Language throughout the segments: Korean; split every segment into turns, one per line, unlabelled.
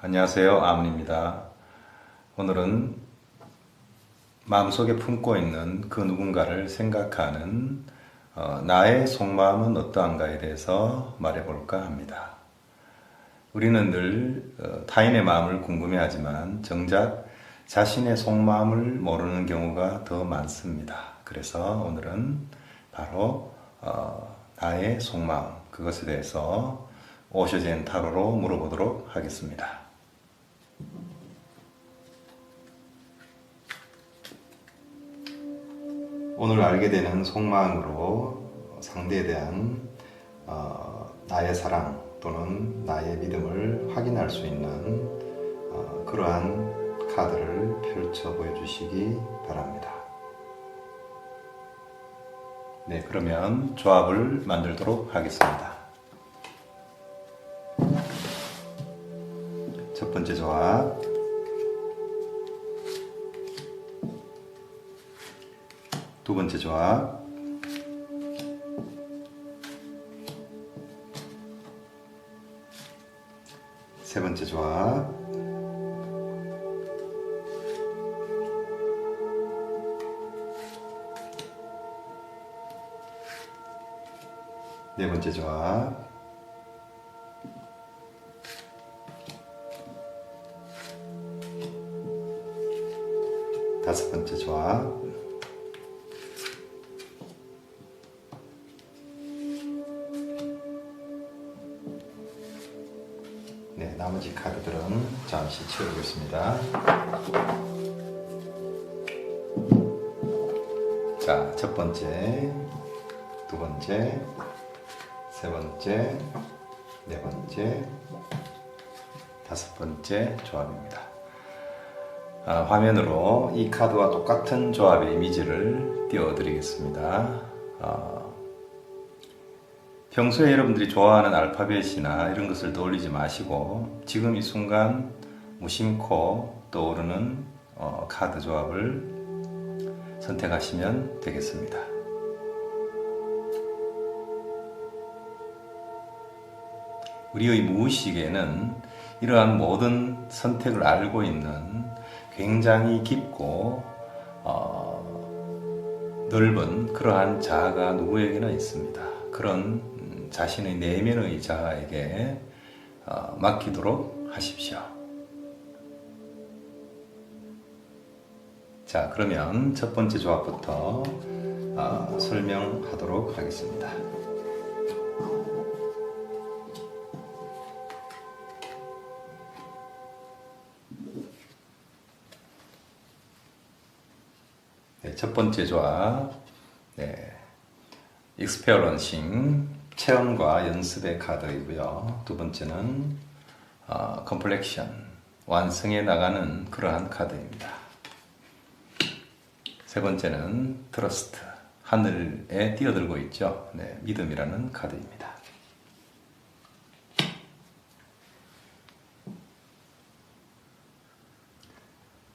안녕하세요. 아문입니다. 오늘은 마음속에 품고 있는 그 누군가를 생각하는 나의 속마음은 어떠한가에 대해서 말해볼까 합니다. 우리는 늘 타인의 마음을 궁금해하지만 정작 자신의 속마음을 모르는 경우가 더 많습니다. 그래서 오늘은 바로 나의 속마음, 그것에 대해서 오셔젠 타로로 물어보도록 하겠습니다. 오늘 알게 되는 속마음으로 상대에 대한 나의 사랑 또는 나의 믿음을 확인할 수 있는 그러한 카드를 펼쳐 보여주시기 바랍니다. 네, 그러면 조합을 만들도록 하겠습니다. 첫 번째 조합, 두 번째 조합, 세 번째 조합, 네 번째 조합, 다섯 번째 조합, 네, 나머지 카드들은 잠시 치워보겠습니다. 자, 첫 번째, 두 번째, 세 번째, 네 번째, 다섯 번째 조합입니다. 화면으로 이 카드와 똑같은 조합의 이미지를 띄워드리겠습니다. 평소에 여러분들이 좋아하는 알파벳이나 이런 것을 떠올리지 마시고 지금 이 순간 무심코 떠오르는 카드 조합을 선택하시면 되겠습니다. 우리의 무의식에는 이러한 모든 선택을 알고 있는 굉장히 깊고 넓은 그러한 자아가 누구에게나 있습니다. 그런 자신의 내면의 자아에게 맡기도록 하십시오. 자, 그러면 첫 번째 조합부터 설명하도록 하겠습니다. 네, 첫 번째 조합, 네, 익스페어런싱, 체험과 연습의 카드이고요. 두 번째는 컴플렉션, 완성해 나가는 그러한 카드입니다. 세 번째는 트러스트, 하늘에 뛰어들고 있죠. 네, 믿음이라는 카드입니다.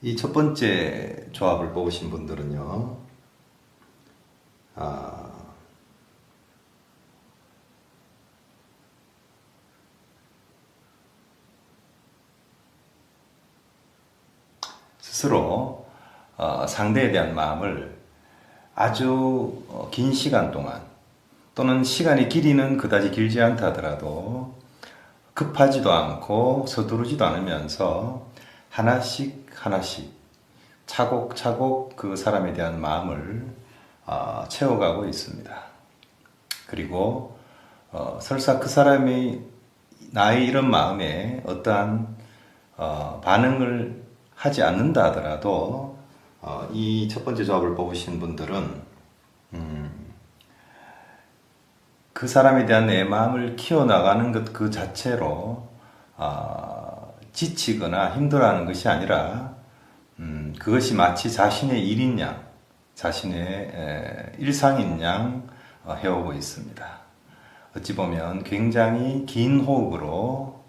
이 첫 번째 조합을 뽑으신 분들은요, 스스로 상대에 대한 마음을 아주 긴 시간 동안 또는 시간의 길이는 그다지 길지 않다 하더라도 급하지도 않고 서두르지도 않으면서 하나씩 하나씩 차곡차곡 그 사람에 대한 마음을 채워가고 있습니다. 그리고 설사 그 사람이 나의 이런 마음에 어떠한 반응을 하지 않는다 하더라도 이 첫 번째 조합을 뽑으신 분들은 그 사람에 대한 내 마음을 키워나가는 것 그 자체로 지치거나 힘들어하는 것이 아니라 그것이 마치 자신의 일인 양, 자신의 일상인 양 해오고 있습니다. 어찌 보면 굉장히 긴 호흡으로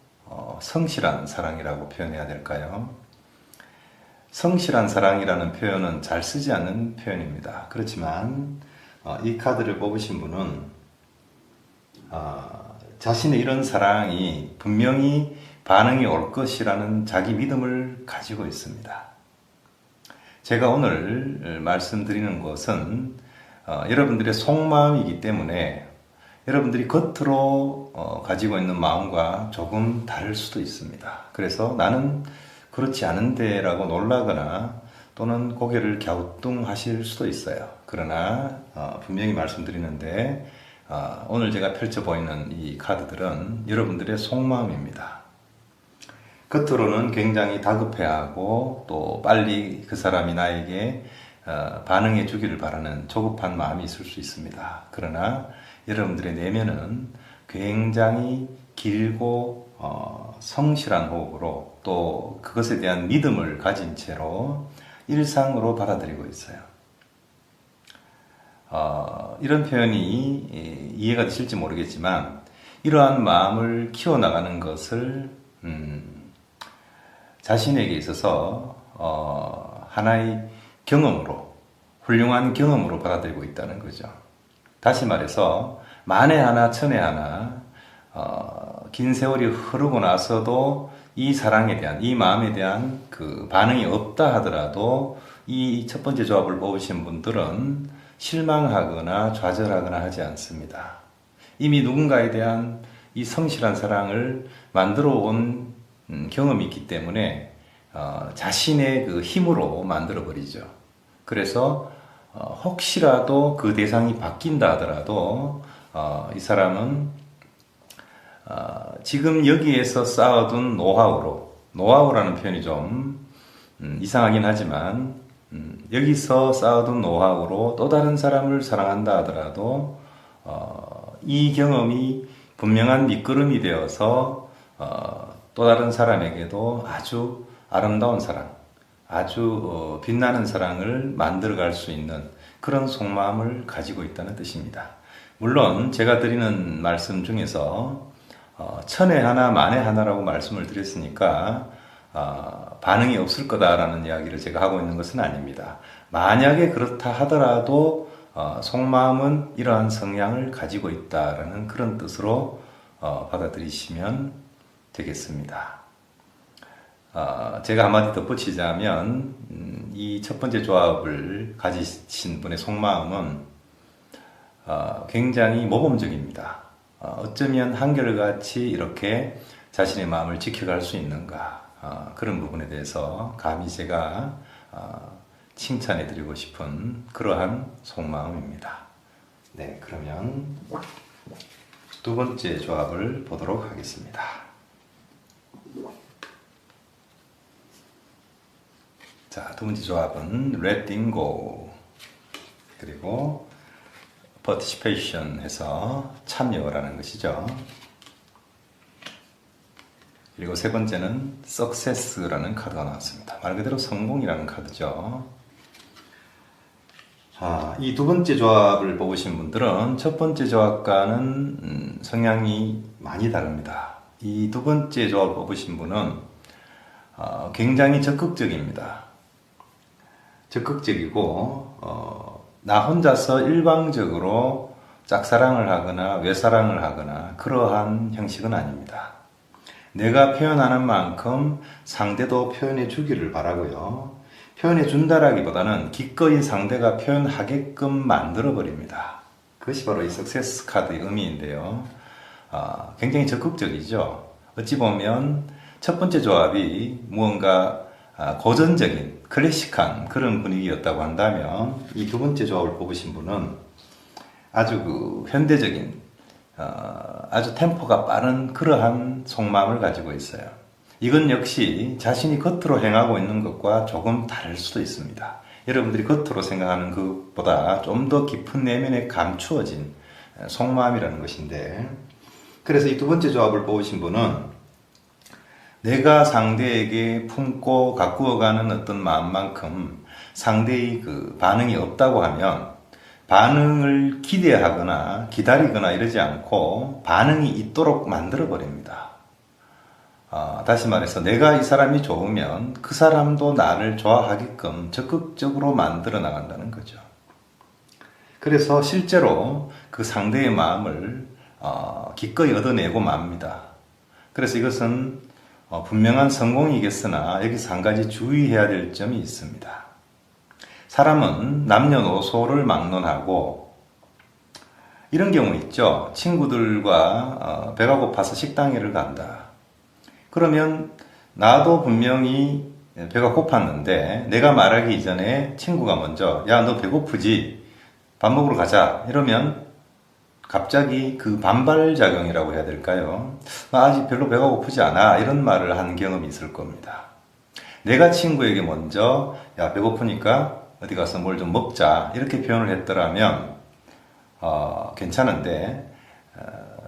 성실한 사랑이라고 표현해야 될까요? 성실한 사랑이라는 표현은 잘 쓰지 않는 표현입니다. 그렇지만 이 카드를 뽑으신 분은 자신의 이런 사랑이 분명히 반응이 올 것이라는 자기 믿음을 가지고 있습니다. 제가 오늘 말씀드리는 것은 여러분들의 속마음이기 때문에 여러분들이 겉으로 가지고 있는 마음과 조금 다를 수도 있습니다. 그래서 나는 그렇지 않은데 라고 놀라거나 또는 고개를 갸우뚱하실 수도 있어요. 그러나 분명히 말씀드리는데 오늘 제가 펼쳐 보이는 이 카드들은 여러분들의 속마음입니다. 겉으로는 굉장히 다급해하고 또 빨리 그 사람이 나에게 반응해 주기를 바라는 조급한 마음이 있을 수 있습니다. 그러나 여러분들의 내면은 굉장히 길고 성실한 호흡으로 또 그것에 대한 믿음을 가진 채로 일상으로 받아들이고 있어요. 이런 표현이 이해가 되실지 모르겠지만 이러한 마음을 키워나가는 것을 자신에게 있어서 하나의 경험으로, 훌륭한 경험으로 받아들이고 있다는 거죠. 다시 말해서 만에 하나 천에 하나 긴 세월이 흐르고 나서도 이 사랑에 대한, 이 마음에 대한 그 반응이 없다 하더라도 이 첫 번째 조합을 뽑으신 분들은 실망하거나 좌절하거나 하지 않습니다. 이미 누군가에 대한 이 성실한 사랑을 만들어 온 경험이 있기 때문에 자신의 그 힘으로 만들어 버리죠. 그래서 혹시라도 그 대상이 바뀐다 하더라도 이 사람은 지금 여기에서 쌓아둔 노하우라는 표현이 좀 이상하긴 하지만 여기서 쌓아둔 노하우로 또 다른 사람을 사랑한다 하더라도 이 경험이 분명한 밑거름이 되어서 또 다른 사람에게도 아주 아름다운 사랑, 아주 빛나는 사랑을 만들어갈 수 있는 그런 속마음을 가지고 있다는 뜻입니다. 물론 제가 드리는 말씀 중에서 천에 하나 만에 하나라고 말씀을 드렸으니까 반응이 없을 거다라는 이야기를 제가 하고 있는 것은 아닙니다. 만약에 그렇다 하더라도 속마음은 이러한 성향을 가지고 있다라는 그런 뜻으로 받아들이시면 되겠습니다. 제가 한마디 덧붙이자면 이 첫 번째 조합을 가지신 분의 속마음은 굉장히 모범적입니다. 어쩌면 한결같이 이렇게 자신의 마음을 지켜갈 수 있는가, 그런 부분에 대해서 감히 제가 칭찬해 드리고 싶은 그러한 속마음입니다. 네, 그러면 두 번째 조합을 보도록 하겠습니다. 자, 두 번째 조합은 Let Things Go, 그리고 Participation 해서 참여라는 것이죠. 그리고 세 번째는 Success라는 카드가 나왔습니다. 말 그대로 성공이라는 카드죠. 이 두 번째 조합을 뽑으신 분들은 첫 번째 조합과는 성향이 많이 다릅니다. 이 두 번째 조합을 뽑으신 분은 굉장히 적극적입니다. 적극적이고 나 혼자서 일방적으로 짝사랑을 하거나 외사랑을 하거나 그러한 형식은 아닙니다. 내가 표현하는 만큼 상대도 표현해 주기를 바라고요. 표현해 준다라기보다는 기꺼이 상대가 표현하게끔 만들어 버립니다. 그것이 바로 이 석세스 카드의 의미인데요. 굉장히 적극적이죠. 어찌 보면 첫 번째 조합이 무언가 고전적인 클래식한 그런 분위기였다고 한다면 이 두 번째 조합을 뽑으신 분은 아주 그 현대적인 아주 템포가 빠른 그러한 속마음을 가지고 있어요. 이건 역시 자신이 겉으로 행하고 있는 것과 조금 다를 수도 있습니다. 여러분들이 겉으로 생각하는 것보다 좀 더 깊은 내면에 감추어진 속마음이라는 것인데, 그래서 이 두 번째 조합을 뽑으신 분은 내가 상대에게 품고 가꾸어가는 어떤 마음만큼 상대의 그 반응이 없다고 하면 반응을 기대하거나 기다리거나 이러지 않고 반응이 있도록 만들어 버립니다. 다시 말해서 내가 이 사람이 좋으면 그 사람도 나를 좋아하게끔 적극적으로 만들어 나간다는 거죠. 그래서 실제로 그 상대의 마음을 기꺼이 얻어내고 맙니다. 그래서 이것은 분명한 성공이겠으나 여기서 한 가지 주의해야 될 점이 있습니다. 사람은 남녀노소를 막론하고 이런 경우 있죠. 친구들과 배가 고파서 식당에를 간다. 그러면 나도 분명히 배가 고팠는데 내가 말하기 이전에 친구가 먼저 야, 너 배고프지? 밥 먹으러 가자. 이러면 갑자기 그 반발작용이라고 해야 될까요? 나 아직 별로 배가 고프지 않아. 이런 말을 한 경험이 있을 겁니다. 내가 친구에게 먼저 야, 배고프니까 어디 가서 뭘 좀 먹자. 이렇게 표현을 했더라면 괜찮은데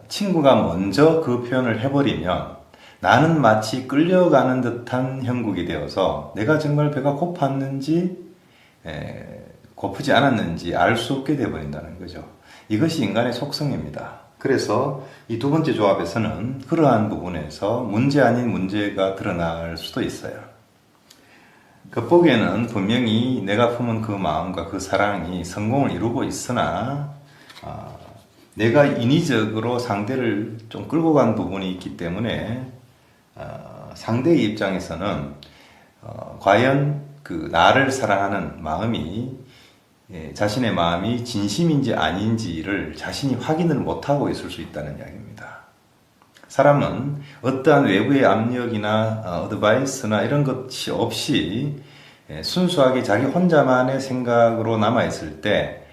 친구가 먼저 그 표현을 해버리면 나는 마치 끌려가는 듯한 형국이 되어서 내가 정말 배가 고팠는지 고프지 않았는지 알 수 없게 되어버린다는 거죠. 이것이 인간의 속성입니다. 그래서 이 두 번째 조합에서는 그러한 부분에서 문제 아닌 문제가 드러날 수도 있어요. 겉보기에는 분명히 내가 품은 그 마음과 그 사랑이 성공을 이루고 있으나 내가 인위적으로 상대를 좀 끌고 간 부분이 있기 때문에 상대의 입장에서는 과연 그 나를 사랑하는 마음이 자신의 마음이 진심인지 아닌지를 자신이 확인을 못하고 있을 수 있다는 이야기입니다. 사람은 어떠한 외부의 압력이나 어드바이스나 이런 것이 없이 순수하게 자기 혼자만의 생각으로 남아있을 때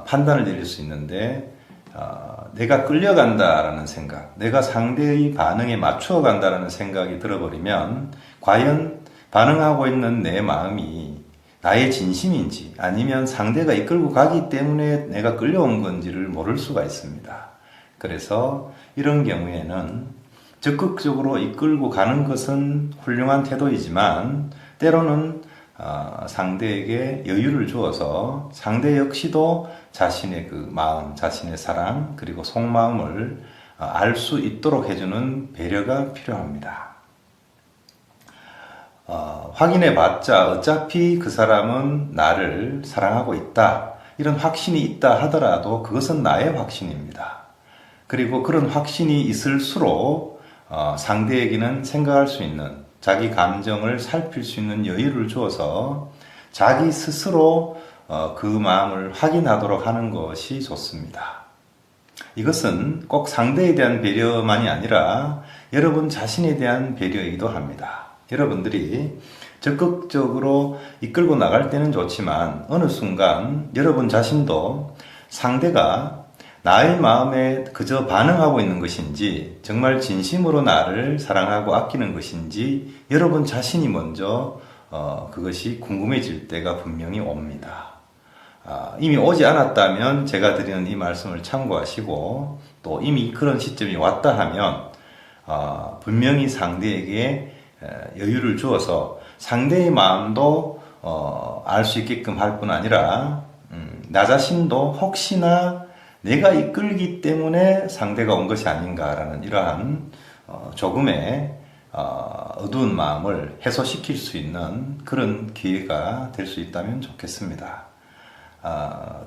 판단을 내릴 수 있는데 내가 끌려간다라는 생각, 내가 상대의 반응에 맞추어 간다라는 생각이 들어버리면 과연 반응하고 있는 내 마음이 나의 진심인지 아니면 상대가 이끌고 가기 때문에 내가 끌려온 건지를 모를 수가 있습니다. 그래서 이런 경우에는 적극적으로 이끌고 가는 것은 훌륭한 태도이지만 때로는 상대에게 여유를 주어서 상대 역시도 자신의 그 마음, 자신의 사랑 그리고 속마음을 알 수 있도록 해주는 배려가 필요합니다. 확인해봤자 어차피 그 사람은 나를 사랑하고 있다. 이런 확신이 있다 하더라도 그것은 나의 확신입니다. 그리고 그런 확신이 있을수록 상대에게는 생각할 수 있는 자기 감정을 살필 수 있는 여유를 주어서 자기 스스로 그 마음을 확인하도록 하는 것이 좋습니다. 이것은 꼭 상대에 대한 배려만이 아니라 여러분 자신에 대한 배려이기도 합니다. 여러분들이 적극적으로 이끌고 나갈 때는 좋지만 어느 순간 여러분 자신도 상대가 나의 마음에 그저 반응하고 있는 것인지 정말 진심으로 나를 사랑하고 아끼는 것인지 여러분 자신이 먼저 그것이 궁금해질 때가 분명히 옵니다. 이미 오지 않았다면 제가 드리는 이 말씀을 참고하시고 또 이미 그런 시점이 왔다 하면 분명히 상대에게 여유를 주어서 상대의 마음도 알 수 있게끔 할 뿐 아니라 나 자신도 혹시나 내가 이끌기 때문에 상대가 온 것이 아닌가라는 이러한 조금의 어두운 마음을 해소시킬 수 있는 그런 기회가 될 수 있다면 좋겠습니다.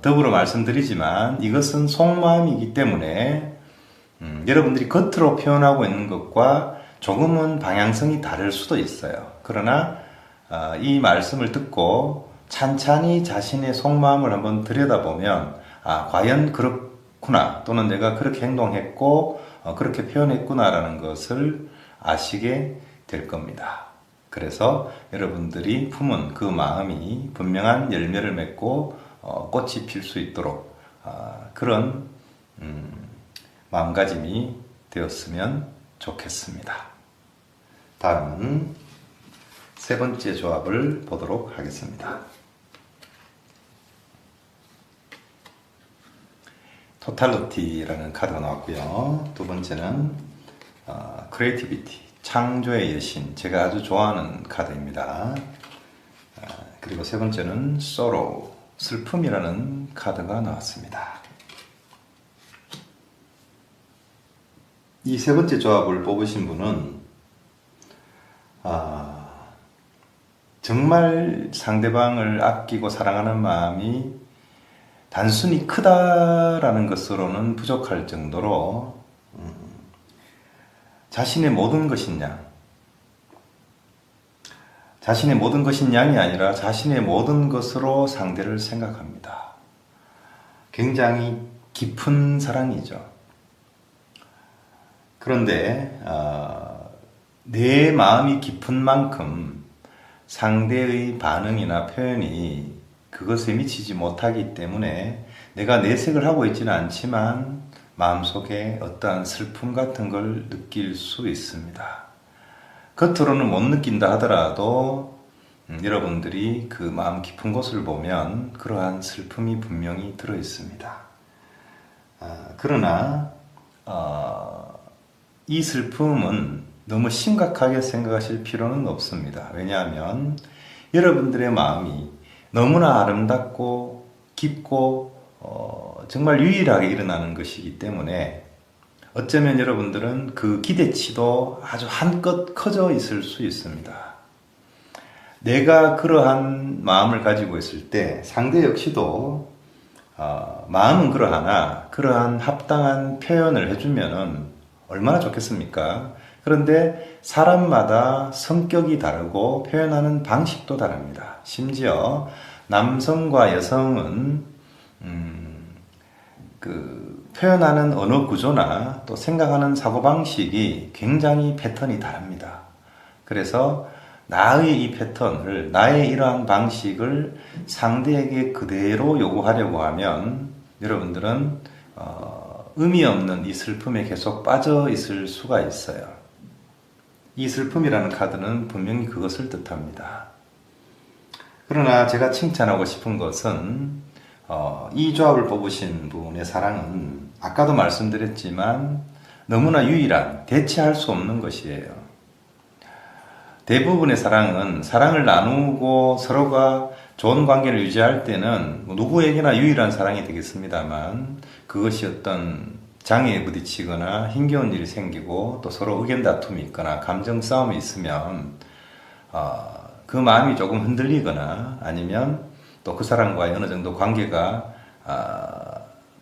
더불어 말씀드리지만 이것은 속마음이기 때문에 여러분들이 겉으로 표현하고 있는 것과 조금은 방향성이 다를 수도 있어요. 그러나 이 말씀을 듣고 찬찬히 자신의 속마음을 한번 들여다보면 과연 그렇구나 또는 내가 그렇게 행동했고 그렇게 표현했구나라는 것을 아시게 될 겁니다. 그래서 여러분들이 품은 그 마음이 분명한 열매를 맺고 꽃이 필 수 있도록 그런 마음가짐이 되었으면 좋겠습니다. 다음은 세 번째 조합을 보도록 하겠습니다. 토탈리티라는 카드가 나왔고요. 두 번째는 크리에이티비티, 창조의 여신, 제가 아주 좋아하는 카드입니다. 그리고 세 번째는 sorrow, 슬픔이라는 카드가 나왔습니다. 이 세 번째 조합을 뽑으신 분은 정말 상대방을 아끼고 사랑하는 마음이 단순히 크다라는 것으로는 부족할 정도로 자신의 모든 것인 양 자신의 모든 것인 양이 아니라 자신의 모든 것으로 상대를 생각합니다. 굉장히 깊은 사랑이죠. 그런데 내 마음이 깊은 만큼 상대의 반응이나 표현이 그것에 미치지 못하기 때문에 내가 내색을 하고 있지는 않지만 마음속에 어떠한 슬픔 같은 걸 느낄 수 있습니다. 겉으로는 못 느낀다 하더라도 여러분들이 그 마음 깊은 곳을 보면 그러한 슬픔이 분명히 들어 있습니다. 그러나 이 슬픔은 너무 심각하게 생각하실 필요는 없습니다. 왜냐하면 여러분들의 마음이 너무나 아름답고 깊고 정말 유일하게 일어나는 것이기 때문에 어쩌면 여러분들은 그 기대치도 아주 한껏 커져 있을 수 있습니다. 내가 그러한 마음을 가지고 있을 때 상대 역시도 마음은 그러하나 그러한 합당한 표현을 해주면은 얼마나 좋겠습니까? 그런데 사람마다 성격이 다르고 표현하는 방식도 다릅니다. 심지어 남성과 여성은 표현하는 언어 구조나 또 생각하는 사고방식이 굉장히 패턴이 다릅니다. 그래서 나의 이 패턴을, 나의 이러한 방식을 상대에게 그대로 요구하려고 하면 여러분들은 의미 없는 이 슬픔에 계속 빠져 있을 수가 있어요. 이 슬픔이라는 카드는 분명히 그것을 뜻합니다. 그러나 제가 칭찬하고 싶은 것은 이 조합을 뽑으신 분의 사랑은 아까도 말씀드렸지만 너무나 유일한, 대체할 수 없는 것이에요. 대부분의 사랑은 사랑을 나누고 서로가 좋은 관계를 유지할 때는 누구에게나 유일한 사랑이 되겠습니다만 그것이 어떤 장애에 부딪히거나 힘겨운 일이 생기고 또 서로 의견 다툼이 있거나 감정 싸움이 있으면 그 마음이 조금 흔들리거나 아니면 또 그 사람과의 어느 정도 관계가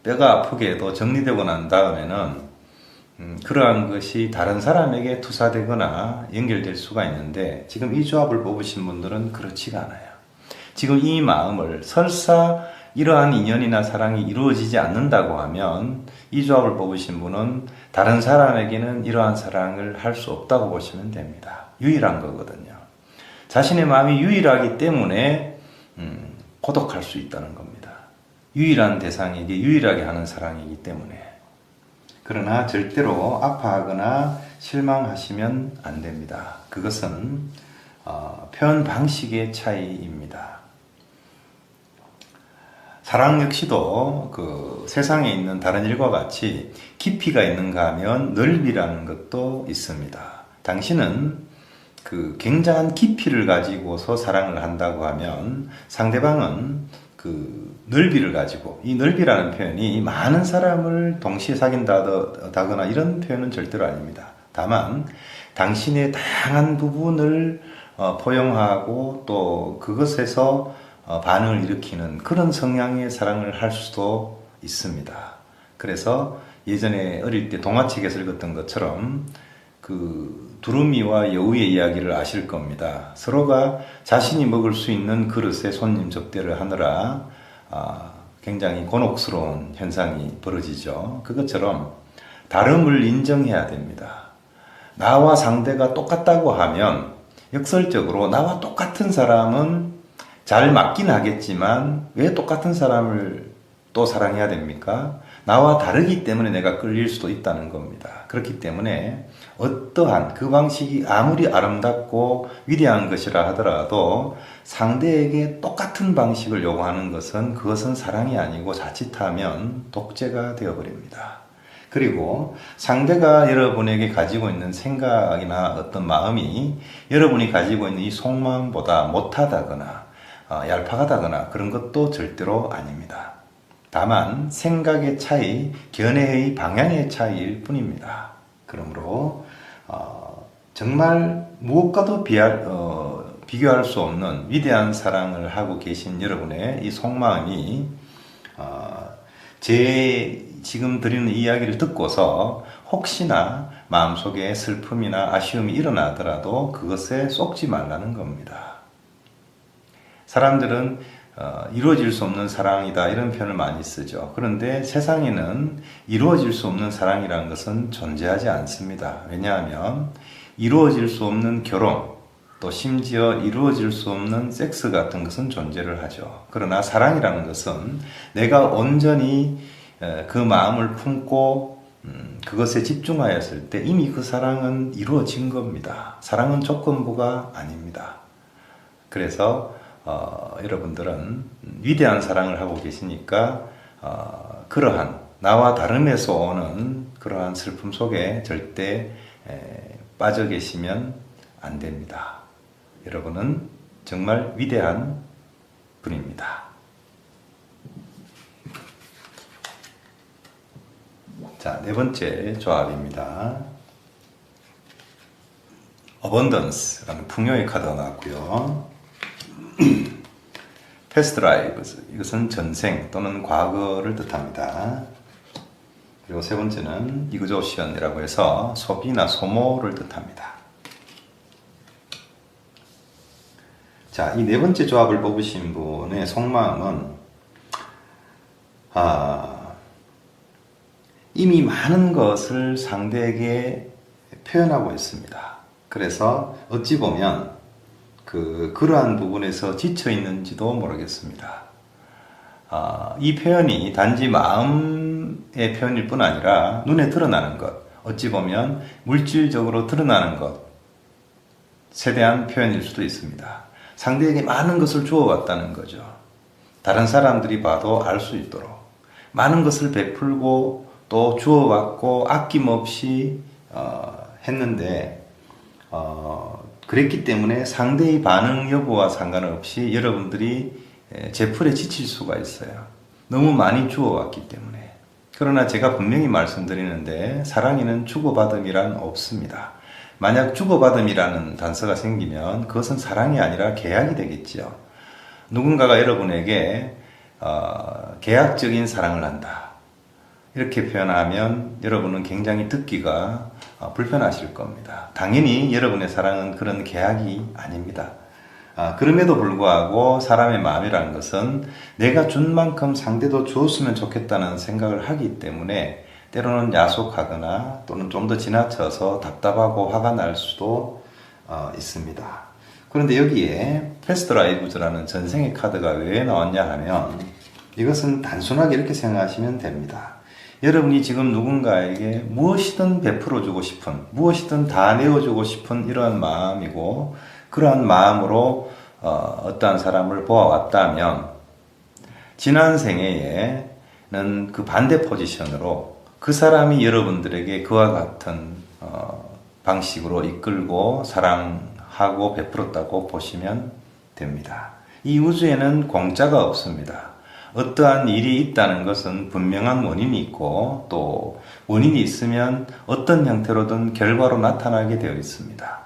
뼈가 아프게도 정리되고 난 다음에는 그러한 것이 다른 사람에게 투사되거나 연결될 수가 있는데 지금 이 조합을 뽑으신 분들은 그렇지가 않아요. 지금 이 마음을 설사 이러한 인연이나 사랑이 이루어지지 않는다고 하면 이 조합을 뽑으신 분은 다른 사람에게는 이러한 사랑을 할 수 없다고 보시면 됩니다. 유일한 거거든요. 자신의 마음이 유일하기 때문에 고독할 수 있다는 겁니다. 유일한 대상에게 유일하게 하는 사랑이기 때문에. 그러나 절대로 아파하거나 실망하시면 안 됩니다. 그것은 표현 방식의 차이입니다. 사랑 역시도 그 세상에 있는 다른 일과 같이 깊이가 있는가 하면 넓이라는 것도 있습니다. 당신은 그 굉장한 깊이를 가지고서 사랑을 한다고 하면 상대방은 그 넓이를 가지고, 이 넓이라는 표현이 많은 사람을 동시에 사귄다거나 이런 표현은 절대로 아닙니다. 다만 당신의 다양한 부분을 포용하고 또 그것에서 반응을 일으키는 그런 성향의 사랑을 할 수도 있습니다. 그래서 예전에 어릴 때 동화책에서 읽었던 것처럼 그 두루미와 여우의 이야기를 아실 겁니다. 서로가 자신이 먹을 수 있는 그릇에 손님 접대를 하느라 굉장히 곤혹스러운 현상이 벌어지죠. 그것처럼 다름을 인정해야 됩니다. 나와 상대가 똑같다고 하면 역설적으로 나와 똑같은 사람은 잘 맞긴 하겠지만 왜 똑같은 사람을 또 사랑해야 됩니까? 나와 다르기 때문에 내가 끌릴 수도 있다는 겁니다. 그렇기 때문에 어떠한 그 방식이 아무리 아름답고 위대한 것이라 하더라도 상대에게 똑같은 방식을 요구하는 것은 그것은 사랑이 아니고 자칫하면 독재가 되어버립니다. 그리고 상대가 여러분에게 가지고 있는 생각이나 어떤 마음이 여러분이 가지고 있는 이 속마음보다 못하다거나 얄팍하다거나 그런 것도 절대로 아닙니다. 다만 생각의 차이, 견해의 방향의 차이일 뿐입니다. 그러므로 정말 무엇과도 비교할 수 없는 위대한 사랑을 하고 계신 여러분의 이 속마음이 제 지금 드리는 이야기를 듣고서 혹시나 마음속에 슬픔이나 아쉬움이 일어나더라도 그것에 쏙지 말라는 겁니다. 사람들은 이루어질 수 없는 사랑이다 이런 표현을 많이 쓰죠. 그런데 세상에는 이루어질 수 없는 사랑이라는 것은 존재하지 않습니다. 왜냐하면 이루어질 수 없는 결혼, 또 심지어 이루어질 수 없는 섹스 같은 것은 존재를 하죠. 그러나 사랑이라는 것은 내가 온전히 그 마음을 품고 그것에 집중하였을 때 이미 그 사랑은 이루어진 겁니다. 사랑은 조건부가 아닙니다. 그래서 여러분들은 위대한 사랑을 하고 계시니까 그러한 나와 다름에서 오는 그러한 슬픔 속에 절대 빠져 계시면 안 됩니다. 여러분은 정말 위대한 분입니다. 자, 네 번째 조합입니다. Abundance라는 풍요의 카드가 나왔고요. Past lives, 이것은 전생 또는 과거를 뜻합니다. 그리고 세 번째는 Exhaustion이라고 해서 소비나 소모를 뜻합니다. 자, 이 네 번째 조합을 뽑으신 분의 속마음은 이미 많은 것을 상대에게 표현하고 있습니다. 그래서 어찌 보면 그러한 부분에서 지쳐 있는지도 모르겠습니다. 이 표현이 단지 마음의 표현일 뿐 아니라 눈에 드러나는 것, 어찌 보면 물질적으로 드러나는 것에 대한 표현일 수도 있습니다. 상대에게 많은 것을 주어왔다는 거죠. 다른 사람들이 봐도 알 수 있도록 많은 것을 베풀고 또 주어왔고 아낌없이 했는데 그랬기 때문에 상대의 반응 여부와 상관없이 여러분들이 제풀에 지칠 수가 있어요. 너무 많이 주어왔기 때문에. 그러나 제가 분명히 말씀드리는데 사랑에는 주고받음이란 없습니다. 만약 주고받음이라는 단서가 생기면 그것은 사랑이 아니라 계약이 되겠지요. 누군가가 여러분에게 계약적인 사랑을 한다. 이렇게 표현하면 여러분은 굉장히 듣기가 불편하실 겁니다. 당연히 여러분의 사랑은 그런 계약이 아닙니다. 그럼에도 불구하고 사람의 마음이라는 것은 내가 준 만큼 상대도 주었으면 좋겠다는 생각을 하기 때문에 때로는 야속하거나 또는 좀 더 지나쳐서 답답하고 화가 날 수도 있습니다. 그런데 여기에 패스트 라이브즈라는 전생의 카드가 왜 나왔냐 하면 이것은 단순하게 이렇게 생각하시면 됩니다. 여러분이 지금 누군가에게 무엇이든 베풀어주고 싶은, 무엇이든 다 내어주고 싶은 이러한 마음이고 그러한 마음으로 어떠한 사람을 보아왔다면 지난 생애에는 그 반대 포지션으로 그 사람이 여러분들에게 그와 같은 방식으로 이끌고 사랑하고 베풀었다고 보시면 됩니다. 이 우주에는 공짜가 없습니다. 어떠한 일이 있다는 것은 분명한 원인이 있고 또 원인이 있으면 어떤 형태로든 결과로 나타나게 되어 있습니다.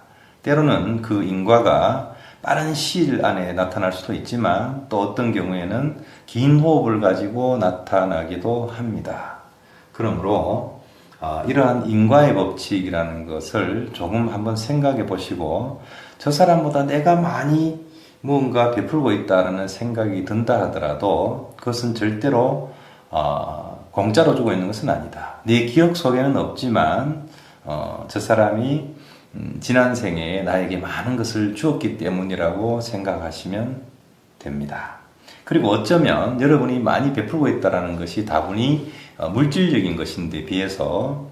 때로는 그 인과가 빠른 시일 안에 나타날 수도 있지만 또 어떤 경우에는 긴 호흡을 가지고 나타나기도 합니다. 그러므로 이러한 인과의 법칙이라는 것을 조금 한번 생각해 보시고 저 사람보다 내가 많이 무언가 베풀고 있다는 생각이 든다 하더라도 그것은 절대로 공짜로 주고 있는 것은 아니다. 내 기억 속에는 없지만 저 사람이 지난 생에 나에게 많은 것을 주었기 때문이라고 생각하시면 됩니다. 그리고 어쩌면 여러분이 많이 베풀고 있다는 것이 다분히 물질적인 것인데 비해서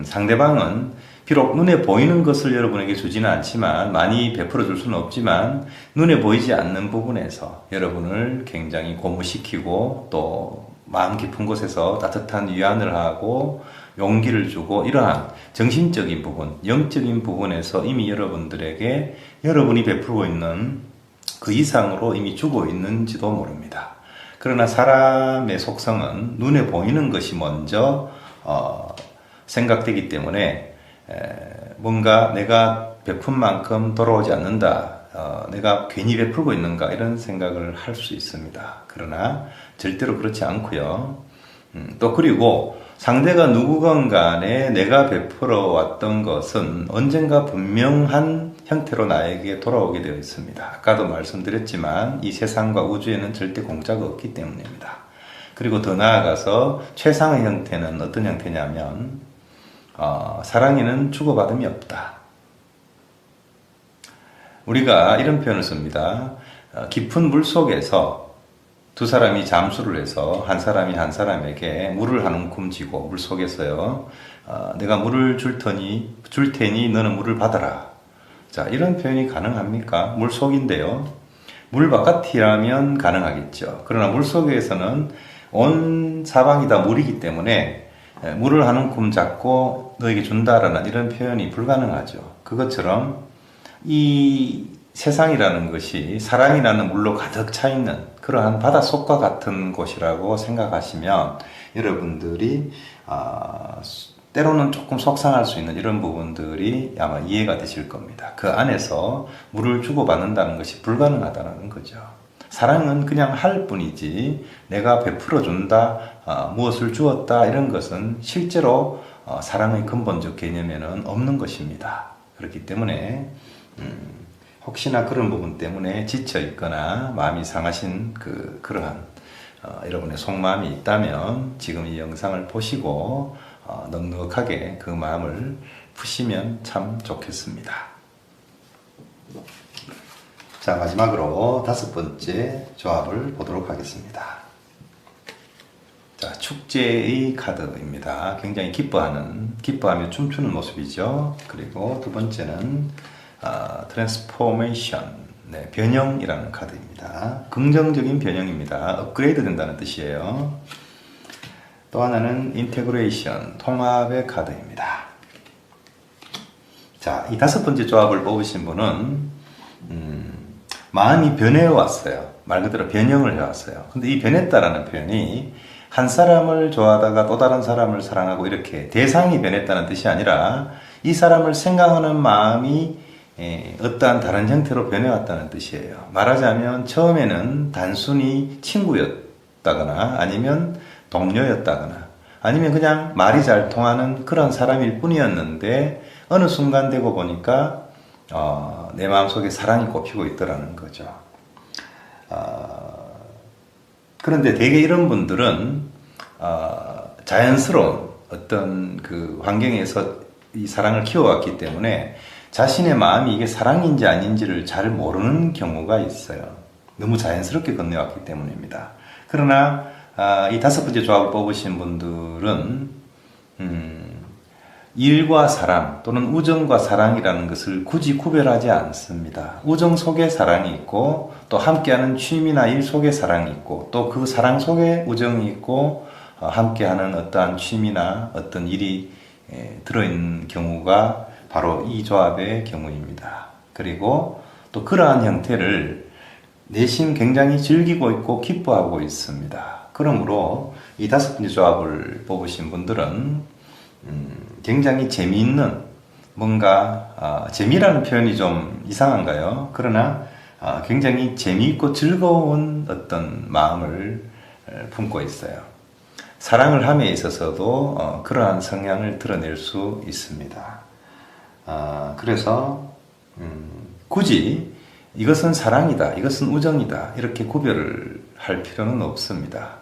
상대방은 비록 눈에 보이는 것을 여러분에게 주지는 않지만 많이 베풀어 줄 수는 없지만 눈에 보이지 않는 부분에서 여러분을 굉장히 고무시키고 또 마음 깊은 곳에서 따뜻한 위안을 하고 용기를 주고 이러한 정신적인 부분, 영적인 부분에서 이미 여러분들에게 여러분이 베풀고 있는 그 이상으로 이미 주고 있는지도 모릅니다. 그러나 사람의 속성은 눈에 보이는 것이 먼저 생각되기 때문에 뭔가 내가 베푼 만큼 돌아오지 않는다. 내가 괜히 베풀고 있는가 이런 생각을 할 수 있습니다. 그러나 절대로 그렇지 않고요. 또 그리고 상대가 누구건 간에 내가 베풀어 왔던 것은 언젠가 분명한 형태로 나에게 돌아오게 되어 있습니다. 아까도 말씀드렸지만 이 세상과 우주에는 절대 공짜가 없기 때문입니다. 그리고 더 나아가서 최상의 형태는 어떤 형태냐면 사랑에는 주고받음이 없다. 우리가 이런 표현을 씁니다. 깊은 물 속에서 두 사람이 잠수를 해서 한 사람이 한 사람에게 물을 한 움큼 쥐고 물 속에서요. 내가 물을 줄 테니 너는 물을 받아라. 자, 이런 표현이 가능합니까? 물 속인데요. 물 바깥이라면 가능하겠죠. 그러나 물 속에서는 온 사방이 다 물이기 때문에 물을 한 움큼 잡고 너에게 준다라는 이런 표현이 불가능하죠. 그것처럼 이 세상이라는 것이 사랑이라는 물로 가득 차 있는 그러한 바닷속과 같은 곳이라고 생각하시면 여러분들이 때로는 조금 속상할 수 있는 이런 부분들이 아마 이해가 되실 겁니다. 그 안에서 물을 주고받는다는 것이 불가능하다는 거죠. 사랑은 그냥 할 뿐이지 내가 베풀어 준다, 무엇을 주었다 이런 것은 실제로 사랑의 근본적 개념에는 없는 것입니다. 그렇기 때문에 혹시나 그런 부분 때문에 지쳐 있거나 마음이 상하신 그러한 여러분의 속마음이 있다면 지금 이 영상을 보시고 넉넉하게 그 마음을 푸시면 참 좋겠습니다. 자, 마지막으로 5번째 조합을 보도록 하겠습니다. 자, 축제의 카드입니다. 굉장히 기뻐하며 춤추는 모습이죠. 그리고 두 번째는 트랜스포메이션, 변형이라는 카드입니다. 긍정적인 변형입니다. 업그레이드 된다는 뜻이에요. 또 하나는 인테그레이션, 통합의 카드입니다. 자, 이 5번째 조합을 뽑으신 분은 마음이 변해 왔어요. 말 그대로 변형을 해왔어요. 근데 이 변했다라는 표현이 한 사람을 좋아하다가 또 다른 사람을 사랑하고 이렇게 대상이 변했다는 뜻이 아니라 이 사람을 생각하는 마음이 어떠한 다른 형태로 변해왔다는 뜻이에요. 말하자면 처음에는 단순히 친구였다거나 아니면 동료였다거나 아니면 그냥 말이 잘 통하는 그런 사람일 뿐이었는데 어느 순간 되고 보니까 내 마음속에 사랑이 꼽히고 있더라는 거죠. 그런데 대개 이런 분들은 자연스러운 어떤 그 환경에서 이 사랑을 키워왔기 때문에 자신의 마음이 이게 사랑인지 아닌지를 잘 모르는 경우가 있어요. 너무 자연스럽게 건네왔기 때문입니다. 그러나 이 5번째 조합을 뽑으신 분들은 일과 사랑 또는 우정과 사랑이라는 것을 굳이 구별하지 않습니다. 우정 속에 사랑이 있고 또 함께하는 취미나 일 속에 사랑이 있고 또 그 사랑 속에 우정이 있고 함께하는 어떠한 취미나 어떤 일이 들어있는 경우가 바로 이 조합의 경우입니다. 그리고 또 그러한 형태를 내심 굉장히 즐기고 있고 기뻐하고 있습니다. 그러므로 이 5번째 조합을 뽑으신 분들은 굉장히 재미있는 뭔가 재미라는 표현이 좀 이상한가요? 그러나 굉장히 재미있고 즐거운 어떤 마음을 품고 있어요. 사랑을 함에 있어서도 그러한 성향을 드러낼 수 있습니다. 그래서 굳이 이것은 사랑이다, 이것은 우정이다 이렇게 구별을 할 필요는 없습니다.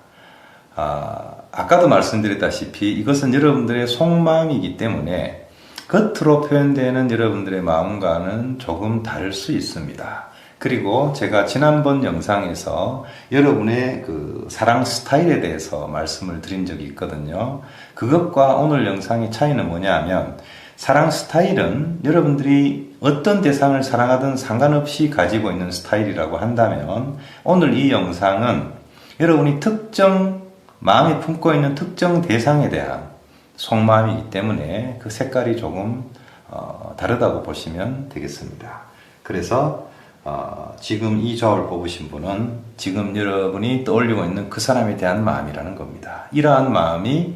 아까도 말씀드렸다시피 이것은 여러분들의 속마음이기 때문에 겉으로 표현되는 여러분들의 마음과는 조금 다를 수 있습니다. 그리고 제가 지난번 영상에서 여러분의 그 사랑 스타일에 대해서 말씀을 드린 적이 있거든요. 그것과 오늘 영상의 차이는 뭐냐 하면 사랑 스타일은 여러분들이 어떤 대상을 사랑하든 상관없이 가지고 있는 스타일이라고 한다면 오늘 이 영상은 여러분이 마음에 품고 있는 특정 대상에 대한 속마음이기 때문에 그 색깔이 조금 다르다고 보시면 되겠습니다. 그래서 지금 이 조합을 뽑으신 분은 지금 여러분이 떠올리고 있는 그 사람에 대한 마음이라는 겁니다. 이러한 마음이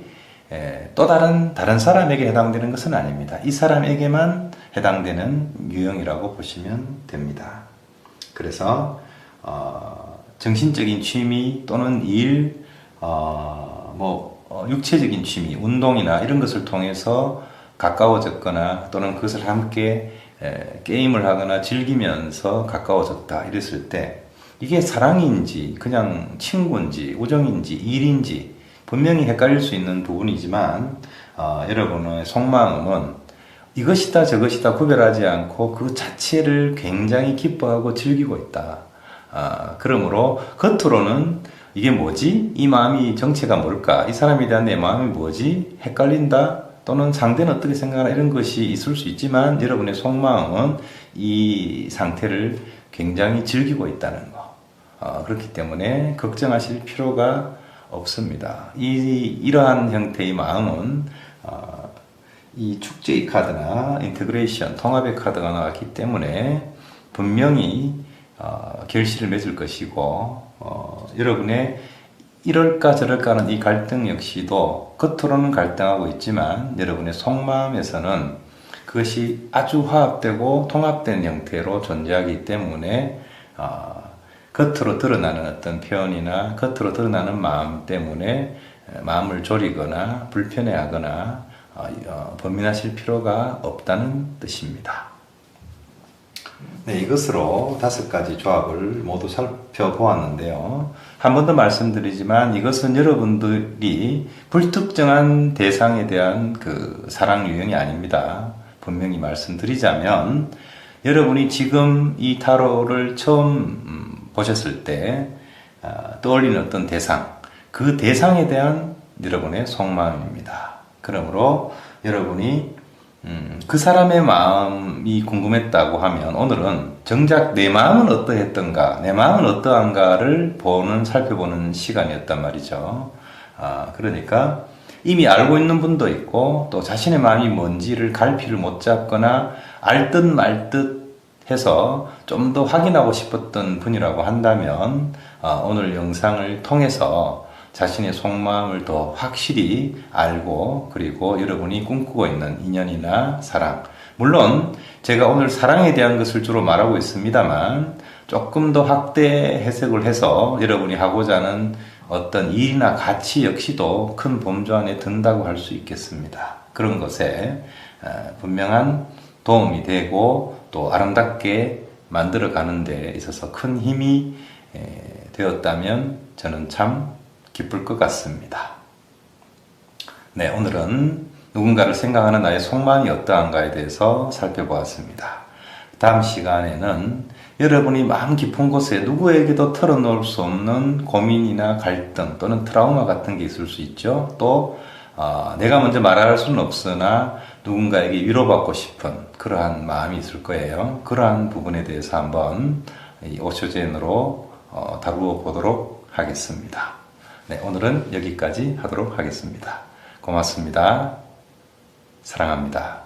또 다른 사람에게 해당되는 것은 아닙니다. 이 사람에게만 해당되는 유형이라고 보시면 됩니다. 그래서 정신적인 취미 또는 일, 육체적인 취미, 운동이나 이런 것을 통해서 가까워졌거나 또는 그것을 함께 게임을 하거나 즐기면서 가까워졌다 이랬을 때 이게 사랑인지 그냥 친구인지 우정인지 일인지 분명히 헷갈릴 수 있는 부분이지만 여러분의 속마음은 이것이다 저것이다 구별하지 않고 그 자체를 굉장히 기뻐하고 즐기고 있다. 그러므로 겉으로는 이게 뭐지? 이 마음이 정체가 뭘까? 이 사람에 대한 내 마음이 뭐지? 헷갈린다? 또는 상대는 어떻게 생각하나 이런 것이 있을 수 있지만 여러분의 속마음은 이 상태를 굉장히 즐기고 있다는 거. 그렇기 때문에 걱정하실 필요가 없습니다. 이러한 형태의 마음은 이 축제의 카드나 인테그레이션, 통합의 카드가 나왔기 때문에 분명히 결실을 맺을 것이고 여러분의 이럴까 저럴까 하는 이 갈등 역시도 겉으로는 갈등하고 있지만 여러분의 속마음에서는 그것이 아주 화합되고 통합된 형태로 존재하기 때문에 겉으로 드러나는 어떤 표현이나 겉으로 드러나는 마음 때문에 마음을 졸이거나 불편해하거나 범민하실 필요가 없다는 뜻입니다. 네, 이것으로 5가지 조합을 모두 살펴보았는데요. 한 번 더 말씀드리지만 이것은 여러분들이 불특정한 대상에 대한 그 사랑 유형이 아닙니다. 분명히 말씀드리자면 여러분이 지금 이 타로를 처음 보셨을 때 떠올리는 어떤 대상, 그 대상에 대한 여러분의 속마음입니다. 그러므로 여러분이 그 사람의 마음이 궁금했다고 하면 오늘은 정작 내 마음은 어떠했던가, 내 마음은 어떠한가를 살펴보는 시간이었단 말이죠. 그러니까 이미 알고 있는 분도 있고 또 자신의 마음이 뭔지를 갈피를 못 잡거나 알 듯 말 듯 해서 좀 더 확인하고 싶었던 분이라고 한다면 오늘 영상을 통해서 자신의 속마음을 더 확실히 알고 그리고 여러분이 꿈꾸고 있는 인연이나 사랑, 물론 제가 오늘 사랑에 대한 것을 주로 말하고 있습니다만 조금 더 확대 해석을 해서 여러분이 하고자 하는 어떤 일이나 가치 역시도 큰 범주 안에 든다고 할 수 있겠습니다. 그런 것에 분명한 도움이 되고 또 아름답게 만들어 가는 데 있어서 큰 힘이 되었다면 저는 참 기쁠 것 같습니다. 네, 오늘은 누군가를 생각하는 나의 속마음이 어떠한가에 대해서 살펴보았습니다. 다음 시간에는 여러분이 마음 깊은 곳에 누구에게도 털어놓을 수 없는 고민이나 갈등 또는 트라우마 같은 게 있을 수 있죠. 또 내가 먼저 말할 수는 없으나 누군가에게 위로받고 싶은 그러한 마음이 있을 거예요. 그러한 부분에 대해서 한번 오쇼젠으로 다루어 보도록 하겠습니다. 네, 오늘은 여기까지 하도록 하겠습니다. 고맙습니다. 사랑합니다.